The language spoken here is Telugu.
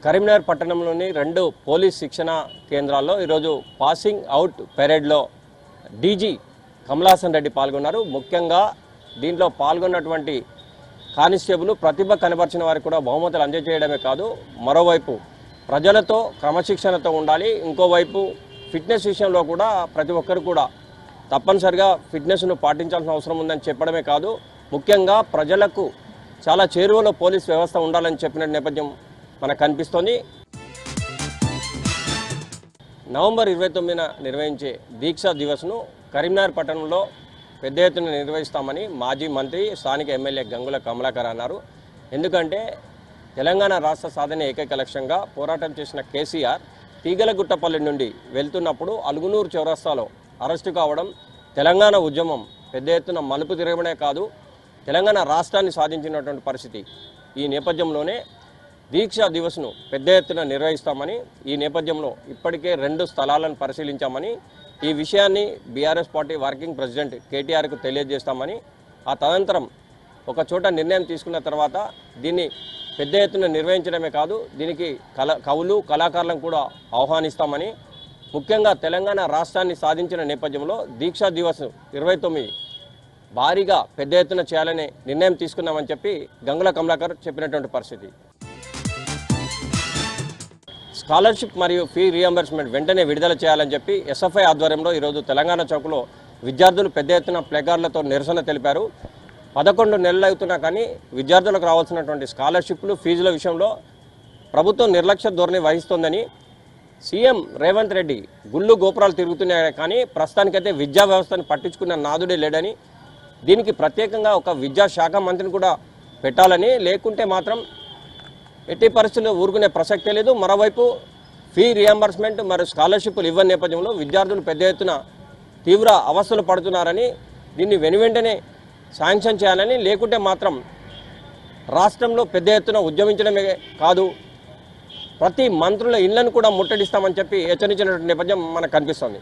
కరీంనగర్ పట్టణంలోని 2 పోలీస్ శిక్షణ కేంద్రాల్లో ఈరోజు పాసింగ్ అవుట్ పెరేడ్లో డీజీ కమలాసన్ రెడ్డి పాల్గొన్నారు. ముఖ్యంగా దీంట్లో పాల్గొన్నటువంటి కానిస్టేబుల్ ప్రతిభ కనబర్చిన వారికి కూడా బహుమతులు అందజేయడమే కాదు, మరోవైపు ప్రజలతో క్రమశిక్షణతో ఉండాలి, ఇంకోవైపు ఫిట్నెస్ విషయంలో కూడా ప్రతి ఒక్కరు కూడా తప్పనిసరిగా ఫిట్నెస్ను పాటించాల్సిన అవసరం ఉందని చెప్పడమే కాదు, ముఖ్యంగా ప్రజలకు చాలా చేరువలో పోలీస్ వ్యవస్థ ఉండాలని చెప్పిన నేపథ్యం మనకు కనిపిస్తోంది. నవంబర్ 29న నిర్వహించే దీక్షా దివస్ను కరీంనగర్ పట్టణంలో పెద్ద ఎత్తున నిర్వహిస్తామని మాజీ మంత్రి స్థానిక ఎమ్మెల్యే గంగుల కమలాకర్ అన్నారు. ఎందుకంటే తెలంగాణ రాష్ట్ర సాధన ఏకైక లక్ష్యంగా పోరాటం చేసిన కేసీఆర్ తీగలగుట్టపల్లి నుండి వెళ్తున్నప్పుడు అలుగునూరు చౌరస్తాలో అరెస్టు కావడం తెలంగాణ ఉద్యమం పెద్ద ఎత్తున మలుపు తిరగడమే కాదు, తెలంగాణ రాష్ట్రాన్ని సాధించినటువంటి పరిస్థితి. ఈ నేపథ్యంలోనే దీక్షా దివస్ను పెద్ద ఎత్తున నిర్వహిస్తామని, ఈ నేపథ్యంలో ఇప్పటికే 2 స్థలాలను పరిశీలించామని, ఈ విషయాన్ని బీఆర్ఎస్ పార్టీ వర్కింగ్ ప్రెసిడెంట్ కేటీఆర్కు తెలియజేస్తామని, ఆ తదనంతరం ఒక చోట నిర్ణయం తీసుకున్న తర్వాత దీన్ని పెద్ద ఎత్తున నిర్వహించడమే కాదు, దీనికి కవులు కళాకారులను కూడా ఆహ్వానిస్తామని, ముఖ్యంగా తెలంగాణ రాష్ట్రాన్ని సాధించిన నేపథ్యంలో దీక్షా దివస్ 29 భారీగా పెద్ద ఎత్తున చేయాలని నిర్ణయం తీసుకున్నామని చెప్పి గంగుల కమలాకర్ చెప్పినటువంటి పరిస్థితి. స్కాలర్షిప్ మరియు ఫీ రీఎంబర్స్మెంట్ వెంటనే విడుదల చేయాలని చెప్పి ఎస్ఎఫ్ఐ ఆధ్వర్యంలో ఈరోజు తెలంగాణ చౌక్లో విద్యార్థులు పెద్ద ఎత్తున ప్లెకార్డులతో నిరసన తెలిపారు. 11 నెలలు అవుతున్నా కానీ విద్యార్థులకు రావాల్సినటువంటి స్కాలర్షిప్లు ఫీజుల విషయంలో ప్రభుత్వం నిర్లక్ష్య ధోరణి వహిస్తోందని, సీఎం రేవంత్ రెడ్డి గుళ్ళు గోపురాలు తిరుగుతున్నాయి కానీ ప్రస్తుతానికైతే విద్యా వ్యవస్థను పట్టించుకున్న నాదుడే లేడని, దీనికి ప్రత్యేకంగా ఒక విద్యాశాఖ మంత్రిని కూడా పెట్టాలని, లేకుంటే మాత్రం ఎట్టి పరిస్థితుల్లో ఊరుకునే ప్రసక్తే లేదు. మరోవైపు ఫీ రియంబర్స్మెంట్ మరియు స్కాలర్షిప్లు ఇవ్వని నేపథ్యంలో విద్యార్థులు పెద్ద ఎత్తున తీవ్ర అవస్థలు పడుతున్నారని, దీన్ని వెనువెంటనే శాంక్షన్ చేయాలని, లేకుంటే మాత్రం రాష్ట్రంలో పెద్ద ఎత్తున ఉద్యమించడమే కాదు ప్రతి మంత్రుల ఇళ్లను కూడా ముట్టడిస్తామని చెప్పి హెచ్చరించినటువంటి నేపథ్యం మనకు కనిపిస్తోంది.